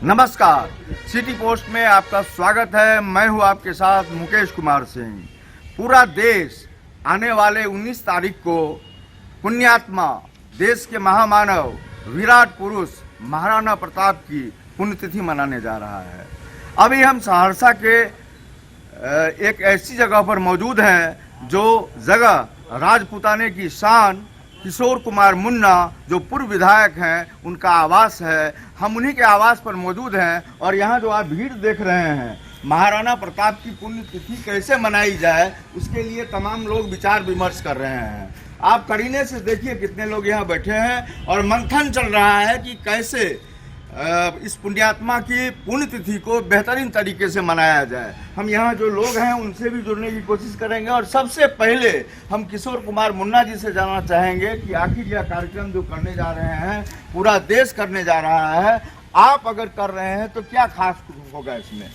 नमस्कार, city post में आपका स्वागत है। मैं हूं आपके साथ मुकेश कुमार सिंह। पूरा देश आने वाले 19 तारीख को पुण्यात्मा, देश के महामानव, विराट पुरुष महाराणा प्रताप की पुण्यतिथि मनाने जा रहा है। अभी हम सहरसा के एक ऐसी जगह पर मौजूद हैं जो जगह राजपूताने की शान किशोर कुमार मुन्ना, जो पूर्व विधायक हैं, उनका आवास है। हम उन्हीं के आवास पर मौजूद हैं और यहाँ जो आप भीड़ देख रहे हैं, महाराणा प्रताप की पुण्यतिथि कैसे मनाई जाए, उसके लिए तमाम लोग विचार विमर्श कर रहे हैं। आप करीने से देखिए कितने लोग यहाँ बैठे हैं और मंथन चल रहा है कि कैसे इस पुण्यात्मा की पुण्यतिथि को बेहतरीन तरीके से मनाया जाए। हम यहाँ जो लोग हैं उनसे भी जुड़ने की कोशिश करेंगे और सबसे पहले हम किशोर कुमार मुन्ना जी से जानना चाहेंगे कि आखिर यह कार्यक्रम जो करने जा रहे हैं, पूरा देश करने जा रहा है, आप अगर कर रहे हैं तो क्या खास होगा इसमें?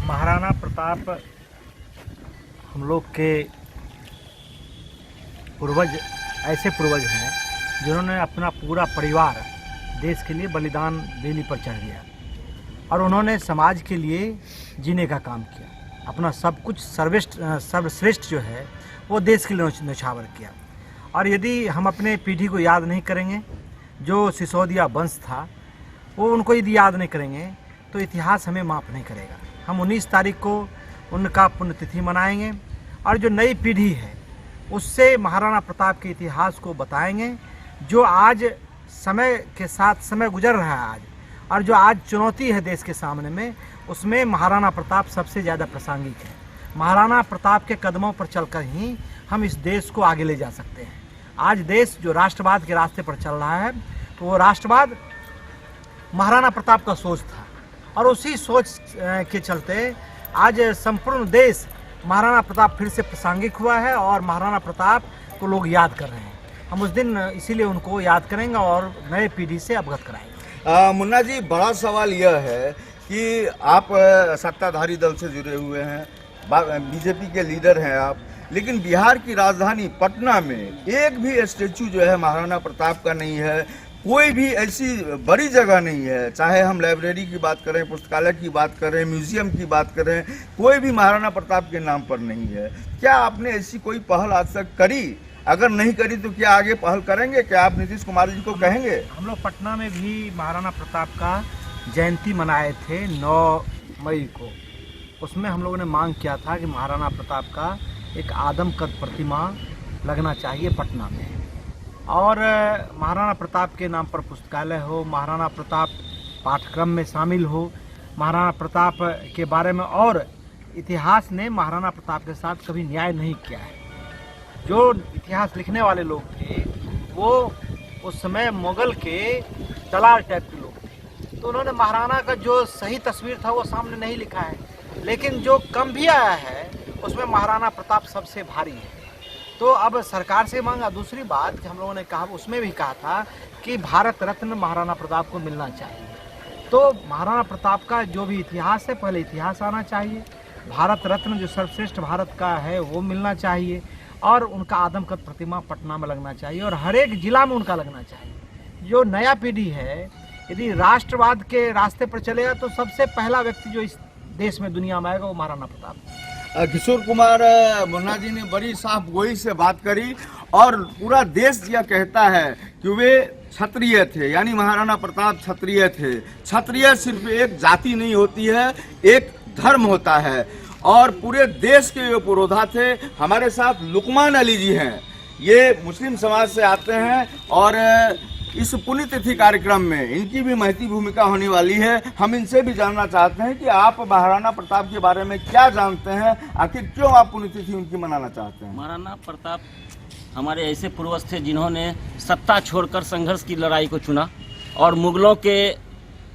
महाराणा प्रताप हम लोग के पूर्वज, ऐसे पूर्वज हैं जिन्होंने अपना पूरा परिवार देश के लिए बलिदान देने पर चढ़ गया और उन्होंने समाज के लिए जीने का काम किया। अपना सब कुछ सर्वश्रेष्ठ जो है वो देश के लिए न्यौछावर किया। और यदि हम अपने पीढ़ी को याद नहीं करेंगे, जो सिसोदिया वंश था, वो उनको यदि याद नहीं करेंगे तो इतिहास हमें माफ़ नहीं करेगा। हम 19 तारीख को उनका पुण्यतिथि मनाएंगे और जो नई पीढ़ी है उससे महाराणा प्रताप के इतिहास को बताएंगे, जो आज समय के साथ समय गुजर रहा है आज, और जो आज चुनौती है देश के सामने में, उसमें महाराणा प्रताप सबसे ज़्यादा प्रासंगिक है। महाराणा प्रताप के कदमों पर चलकर ही हम इस देश को आगे ले जा सकते हैं। आज देश जो राष्ट्रवाद के रास्ते पर चल रहा है, तो वो राष्ट्रवाद महाराणा प्रताप का सोच था और उसी सोच के चलते आज संपूर्ण देश महाराणा प्रताप फिर से प्रासंगिक हुआ है और महाराणा प्रताप को लोग याद कर रहे हैं। हम उस दिन इसीलिए उनको याद करेंगे और नए पीढ़ी से अवगत कराएंगे। मुन्ना जी, बड़ा सवाल यह है कि आप सत्ताधारी दल से जुड़े हुए हैं, बीजेपी के लीडर हैं आप, लेकिन बिहार की राजधानी पटना में एक भी स्टेचू जो है महाराणा प्रताप का नहीं है। कोई भी ऐसी बड़ी जगह नहीं है, चाहे हम लाइब्रेरी की बात करें, पुस्तकालय की बात करें, म्यूजियम की बात करें, कोई भी महाराणा प्रताप के नाम पर नहीं है। क्या आपने ऐसी कोई पहल आज तक करी? अगर नहीं करी तो क्या आगे पहल करेंगे? क्या आप नीतीश कुमार जी को कहेंगे? हम लोग पटना में भी महाराणा प्रताप का जयंती मनाए थे 9 मई को। उसमें हम लोगों ने मांग किया था कि महाराणा प्रताप का एक आदमकद प्रतिमा लगना चाहिए पटना में, और महाराणा प्रताप के नाम पर पुस्तकालय हो, महाराणा प्रताप पाठ्यक्रम में शामिल हो, महाराणा प्रताप के बारे में। और इतिहास ने महाराणा प्रताप के साथ कभी न्याय नहीं किया है। जो इतिहास लिखने वाले लोग थे वो उस समय मुगल के दलाल टाइप के लोग थे, तो उन्होंने महाराणा का जो सही तस्वीर था वो सामने नहीं लिखा है, लेकिन जो कम भी आया है उसमें महाराणा प्रताप सबसे भारी है। तो अब सरकार से मांगा। दूसरी बात कि हम लोगों ने कहा, उसमें भी कहा था कि भारत रत्न महाराणा प्रताप को मिलना चाहिए। तो महाराणा प्रताप का जो भी इतिहास है, पहले इतिहास आना चाहिए, भारत रत्न जो सर्वश्रेष्ठ भारत का है वो मिलना चाहिए, और उनका आदमकद प्रतिमा पटना में लगना चाहिए और हर एक जिला में उनका लगना चाहिए। जो नया पीढ़ी है, यदि राष्ट्रवाद के रास्ते पर चलेगा तो सबसे पहला व्यक्ति जो इस देश में दुनिया में आएगा वो महाराणा प्रताप। किशोर कुमार मुन्ना जी ने बड़ी साफ गोई से बात करी और पूरा देश यह कहता है कि वे क्षत्रिय थे, यानी महाराणा प्रताप क्षत्रिय थे। क्षत्रिय सिर्फ एक जाति नहीं होती है, एक धर्म होता है। और पूरे देश के ये पुरोधा थे। हमारे साथ लुकमान अली जी हैं, ये मुस्लिम समाज से आते हैं और इस पुण्यतिथि कार्यक्रम में इनकी भी महती भूमिका होने वाली है। हम इनसे भी जानना चाहते हैं कि आप महाराणा प्रताप के बारे में क्या जानते हैं, आखिर क्यों आप पुण्यतिथि उनकी मनाना चाहते हैं? महाराणा प्रताप हमारे ऐसे पूर्वज थे जिन्होंने सत्ता छोड़कर संघर्ष की लड़ाई को चुना, और मुगलों के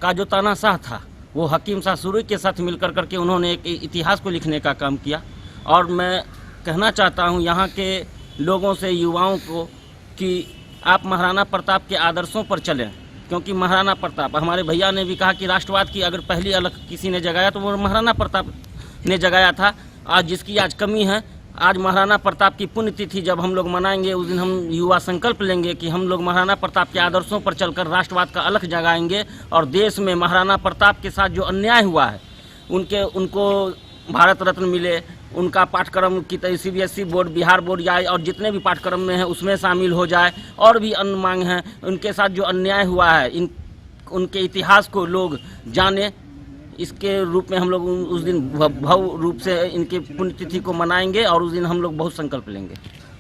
का जो तानाशाह था वो हकीम शाह सूरी के साथ मिलकर करके उन्होंने एक इतिहास को लिखने का काम किया। और मैं कहना चाहता हूँ यहाँ के लोगों से, युवाओं को, कि आप महाराणा प्रताप के आदर्शों पर चलें, क्योंकि महाराणा प्रताप, हमारे भैया ने भी कहा कि राष्ट्रवाद की अगर पहली अलग किसी ने जगाया तो वो महाराणा प्रताप ने जगाया था। आज जिसकी आज कमी है, आज महाराणा प्रताप की पुण्यतिथि जब हम लोग मनाएंगे, उस दिन हम युवा संकल्प लेंगे कि हम लोग महाराणा प्रताप के आदर्शों पर चलकर राष्ट्रवाद का अलख जगाएंगे और देश में महाराणा प्रताप के साथ जो अन्याय हुआ है उनको भारत रत्न मिले, उनका पाठ्यक्रम की CBSE बोर्ड, बिहार बोर्ड जाए और जितने भी पाठ्यक्रम में है उसमें शामिल हो जाए। और भी अन्य मांग हैं, उनके साथ जो अन्याय हुआ है उनके इतिहास को लोग जाने, इसके रूप में हम लोग उस दिन भव्य रूप से इनके पुण्यतिथि को मनाएंगे और उस दिन हम लोग बहुत संकल्प लेंगे।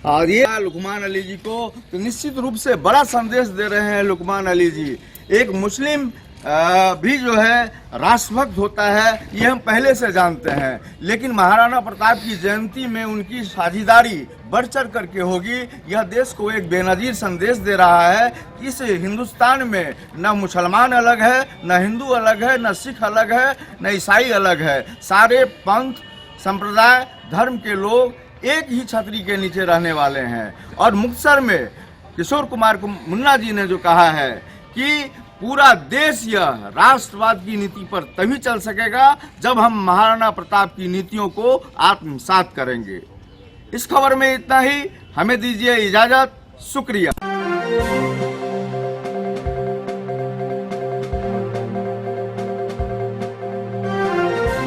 और ये लुकमान अली जी को तो निश्चित रूप से बड़ा संदेश दे रहे हैं। लुकमान अली जी एक मुस्लिम भी जो है राष्ट्रभक्त होता है, ये हम पहले से जानते हैं, लेकिन महाराणा प्रताप की जयंती में उनकी साझेदारी बढ़ चढ़ करके होगी। यह देश को एक बेनजीर संदेश दे रहा है कि इस हिंदुस्तान में न मुसलमान अलग है, न हिंदू अलग है, न सिख अलग है, न ईसाई अलग है। सारे पंथ, संप्रदाय, धर्म के लोग एक ही छतरी के नीचे रहने वाले हैं। और मुक्तसर में किशोर कुमार मुन्ना जी ने जो कहा है कि पूरा देश यह राष्ट्रवाद की नीति पर तभी चल सकेगा जब हम महाराणा प्रताप की नीतियों को आत्मसात करेंगे। इस खबर में इतना ही, हमें दीजिए इजाजत, शुक्रिया।